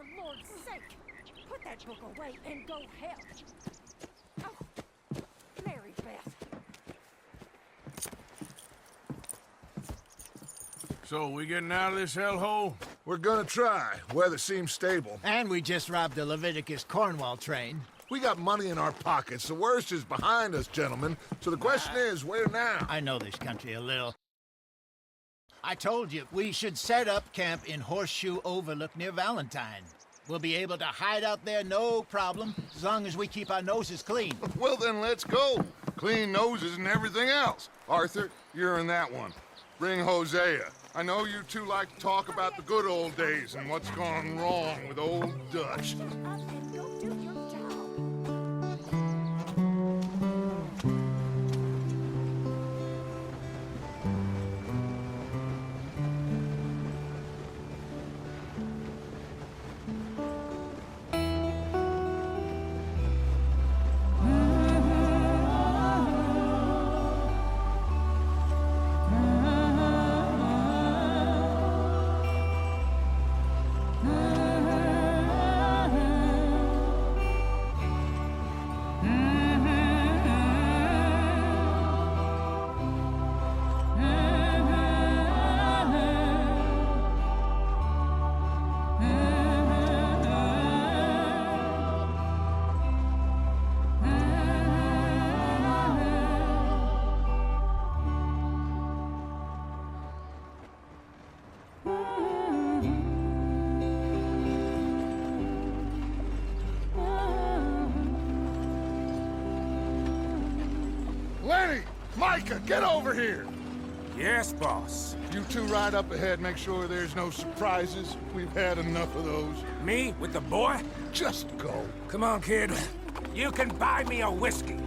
For Lord's sake, put that book away and go help. Oh, Mary Beth. So, we getting out of this hellhole? We're gonna try. Weather seems stable. And we just robbed the Leviticus Cornwall train. We got money in our pockets. The worst is behind us, gentlemen. So the question is, where now? I know this country a little. I told you, we should set up camp in Horseshoe Overlook near Valentine. We'll be able to hide out there no problem, as long as we keep our noses clean. Well, then let's go. Clean noses and everything else. Arthur, you're in that one. Bring Hosea. I know you two like to talk about the good old days and what's gone wrong with old Dutch. Up and go do your job. Lenny! Micah, get over here! Yes, boss. You two ride up ahead, make sure there's no surprises. We've had enough of those. Me with the boy? Just go. Come on, kid. You can buy me a whiskey.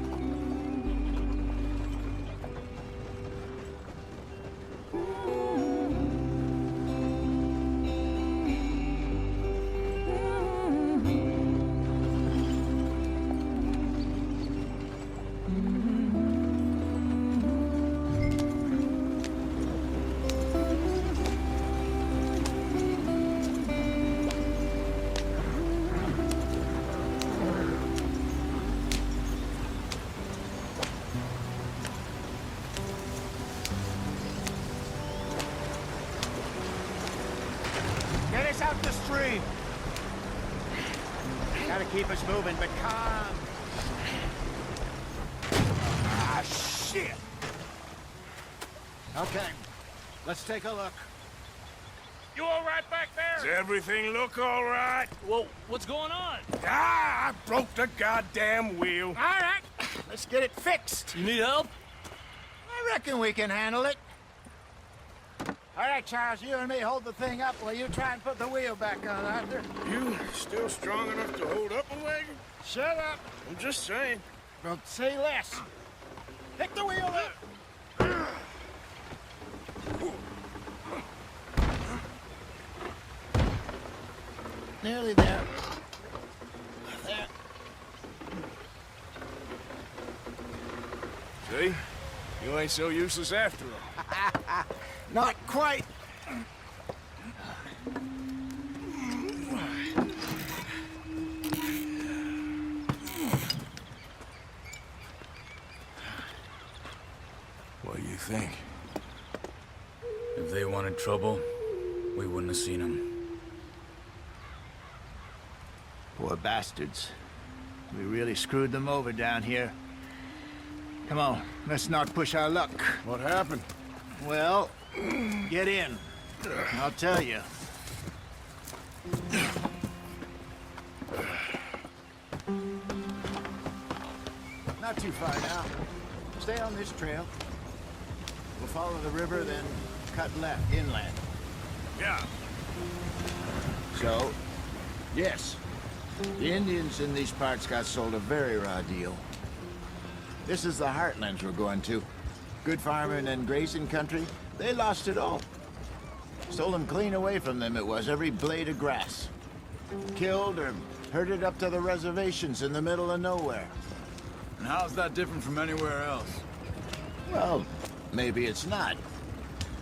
Get us out the stream. Gotta keep us moving, but calm. Ah, shit! Okay, let's take a look. You all right back there? Does everything look all right? Well, what's going on? Ah, I broke the goddamn wheel. All right, let's get it fixed. You need help? I reckon we can handle it. All right, Charles, you and me hold the thing up while you try and put the wheel back on, Arthur. You still strong enough to hold up a wagon? Shut up. I'm just saying. Don't say less. Pick the wheel up. Nearly there. There. See? You ain't so useless after all. Not quite. What do you think? If they wanted trouble, we wouldn't have seen them. Poor bastards. We really screwed them over down here. Come on, let's not push our luck. What happened? Well, get in. I'll tell you. Not too far now. Stay on this trail. We'll follow the river, then cut left, inland. Yeah. So, yes, the Indians in these parts got sold a very raw deal. This is the heartlands we're going to. Good farming and grazing country, they lost it all. Stolen clean away from them it was, every blade of grass. Killed or herded up to the reservations in the middle of nowhere. And how's that different from anywhere else? Well, maybe it's not.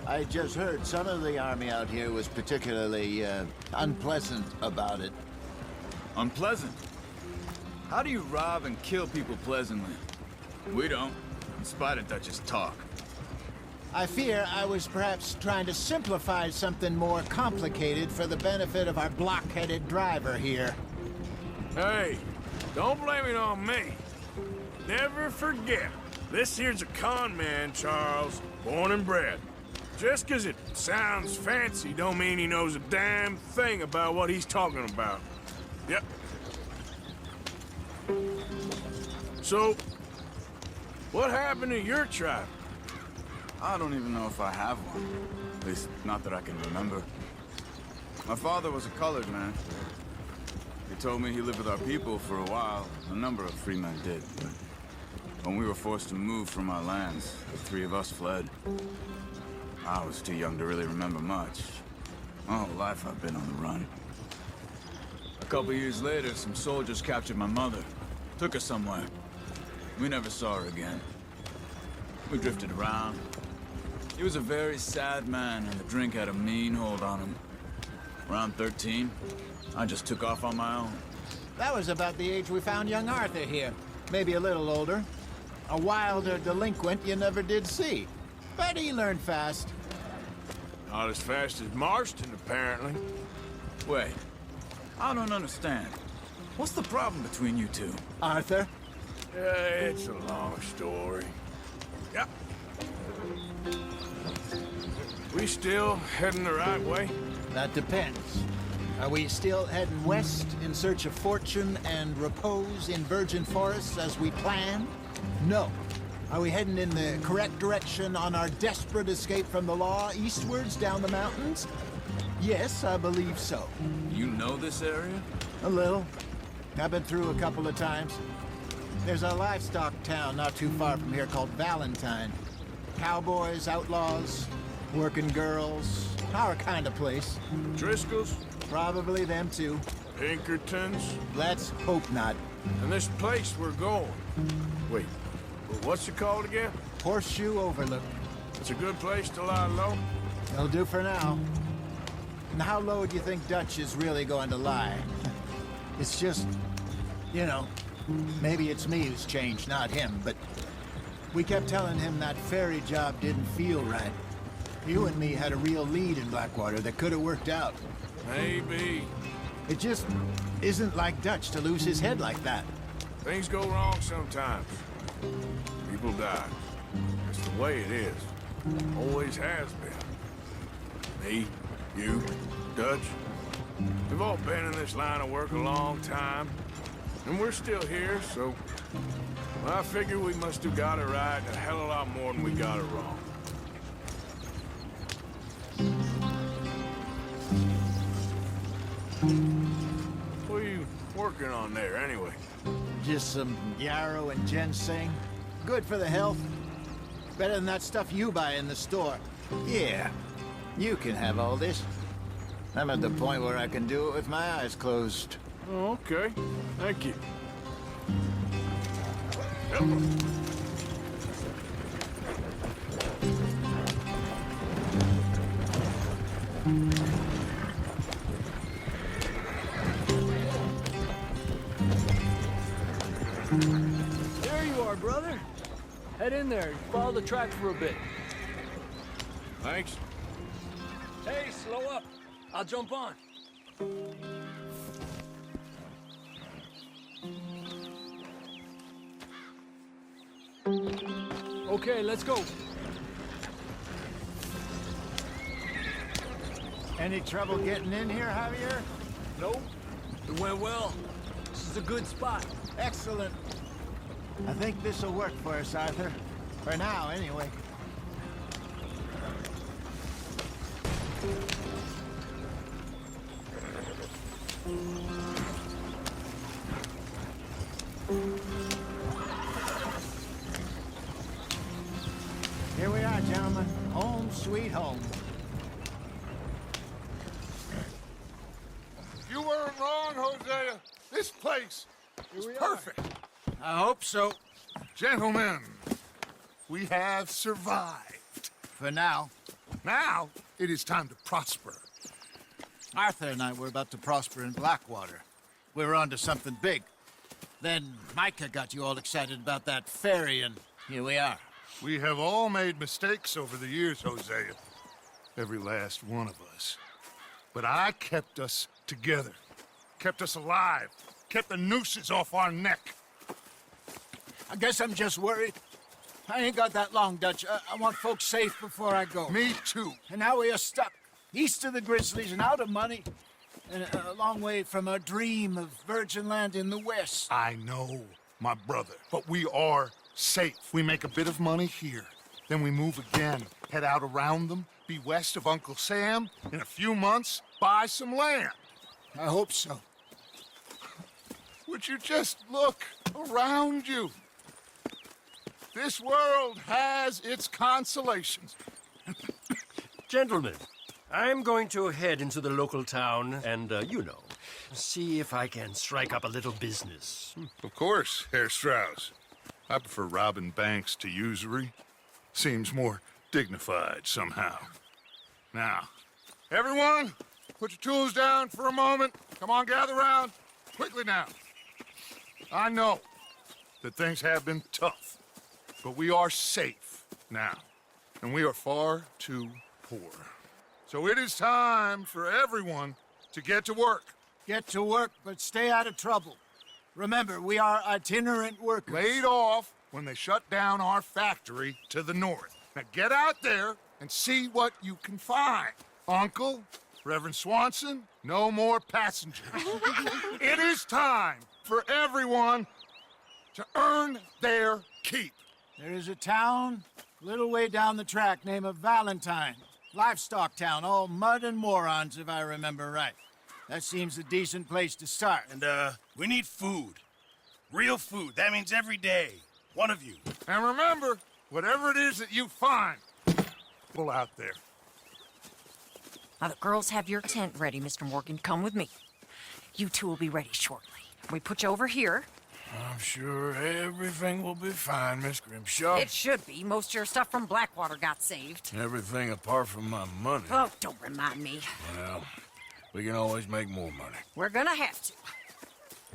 I just heard some of the army out here was particularly, unpleasant about it. Unpleasant? How do you rob and kill people pleasantly? We don't, in spite of Dutch's talk. I fear I was perhaps trying to simplify something more complicated for the benefit of our block-headed driver here. Hey, don't blame it on me. Never forget, this here's a con man, Charles, born and bred. Just 'cause it sounds fancy don't mean he knows a damn thing about what he's talking about. Yep. So, what happened to your tribe? I don't even know if I have one. At least, not that I can remember. My father was a colored man. He told me he lived with our people for a while. A number of free men did, but when we were forced to move from our lands, the three of us fled. I was too young to really remember much. My whole life I've been on the run. A couple years later, some soldiers captured my mother. Took her somewhere. We never saw her again. We drifted around. He was a very sad man, and the drink had a mean hold on him. Around 13, I just took off on my own. That was about the age we found young Arthur here. Maybe a little older. A wilder delinquent you never did see. But he learned fast. Not as fast as Marston, apparently. Wait, I don't understand. What's the problem between you two? Arthur? It's a long story. Yep. We still heading the right way? That depends. Are we still heading west in search of fortune and repose in virgin forests as we planned? No. Are we heading in the correct direction on our desperate escape from the law eastwards down the mountains? Yes, I believe so. You know this area? A little. I've been through a couple of times. There's a livestock town not too far from here called Valentine. Cowboys, outlaws, working girls, our kind of place. Driscoll's? Probably them too. Pinkertons? Let's hope not. And this place we're going. Wait, what's it called again? Horseshoe Overlook. It's a good place to lie low? It'll do for now. And how low do you think Dutch is really going to lie? It's just, you know, maybe it's me who's changed, not him, but we kept telling him that ferry job didn't feel right. You and me had a real lead in Blackwater that could have worked out. Maybe. It just isn't like Dutch to lose his head like that. Things go wrong sometimes. People die. It's the way it is. Always has been. Me, you, Dutch. We've all been in this line of work a long time. And we're still here, so... well, I figure we must have got it right a hell of a lot more than we got it wrong. What are you working on there, anyway? Just some yarrow and ginseng. Good for the health. Better than that stuff you buy in the store. Yeah, you can have all this. I'm at the point where I can do it with my eyes closed. Oh, okay. Thank you. Yep. There you are, brother. Head in there and follow the track for a bit. Thanks. Hey, slow up. I'll jump on. Okay, let's go. Any trouble getting in here, Javier? Nope. It went well. This is a good spot. Excellent. I think this'll work for us, Arthur. For now, anyway. Here we are, gentlemen. Home sweet home. You weren't wrong, Hosea. This place is perfect. I hope so. Gentlemen, we have survived. For now. Now, it is time to prosper. Arthur and I were about to prosper in Blackwater. We were onto something big. Then Micah got you all excited about that ferry, and here we are. We have all made mistakes over the years, Hosea. Every last one of us. But I kept us together. Kept us alive. Kept the nooses off our neck. I guess I'm just worried. I ain't got that long, Dutch. I want folks safe before I go. Me too. And now we are stuck, east of the Grizzlies and out of money, and a long way from our dream of virgin land in the west. I know, my brother, but we are safe. We make a bit of money here, then we move again, head out around them, be west of Uncle Sam, in a few months, buy some land. I hope so. Would you just look around you? This world has its consolations. Gentlemen, I'm going to head into the local town and, see if I can strike up a little business. Of course, Herr Strauss. I prefer robbing banks to usury. Seems more dignified somehow. Now, everyone, put your tools down for a moment. Come on, gather round. Quickly now. I know that things have been tough, but we are safe now, and we are far too poor. So it is time for everyone to get to work. Get to work, but stay out of trouble. Remember, we are itinerant workers. Laid off when they shut down our factory to the north. Now get out there and see what you can find. Uncle, Reverend Swanson, no more passengers. It is time for everyone to earn their keep. There is a town a little way down the track named Valentine. Livestock town, all mud and morons, if I remember right. That seems a decent place to start. And, we need food. Real food. That means every day. One of you. And remember, whatever it is that you find, pull out there. Now, the girls have your tent ready, Mr. Morgan. Come with me. You two will be ready shortly. We put you over here. I'm sure everything will be fine, Miss Grimshaw. It should be. Most of your stuff from Blackwater got saved. Everything apart from my money. Oh, don't remind me. Well, we can always make more money. We're gonna have to.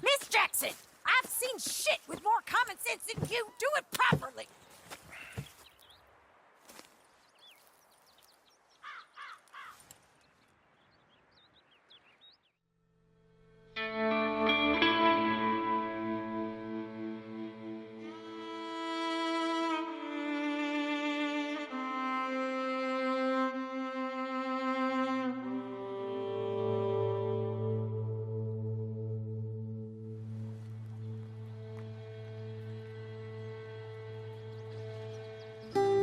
Miss Jackson, I've seen shit with more common sense than you. Do it properly.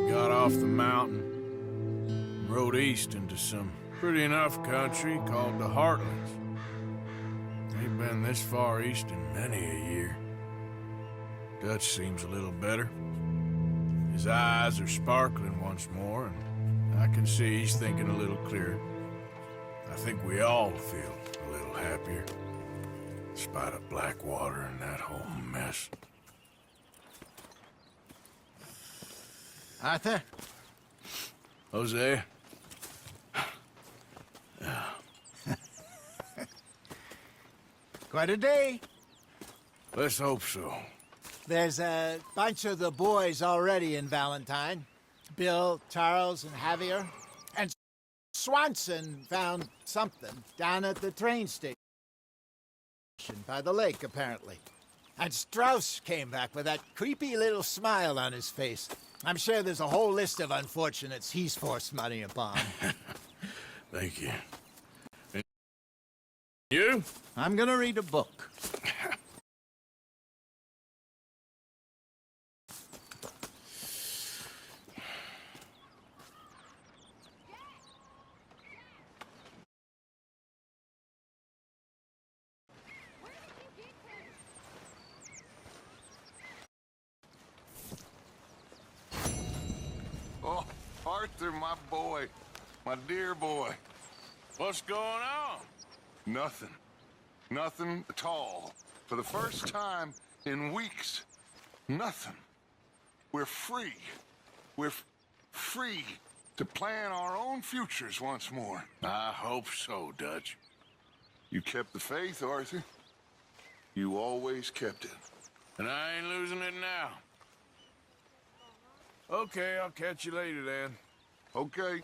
Got off the mountain, rode east into some pretty enough country called the Heartlands. Ain't been this far east in many a year. Dutch seems a little better. His eyes are sparkling once more, and I can see he's thinking a little clearer. I think we all feel a little happier, in spite of Blackwater and that whole mess. Arthur? Hosea? Quite a day. Let's hope so. There's a bunch of the boys already in Valentine. Bill, Charles, and Javier. And Swanson found something down at the train station by the lake, apparently. And Strauss came back with that creepy little smile on his face. I'm sure there's a whole list of unfortunates he's forced money upon. Thank you. And you? I'm gonna read a book. Oh, Arthur, my boy. My dear boy. What's going on? Nothing. Nothing at all. For the first time in weeks, nothing. We're free. We're free To plan our own futures once more. I hope so, Dutch. You kept the faith, Arthur. You always kept it. And I ain't losing it now. Okay, I'll catch you later then. Okay.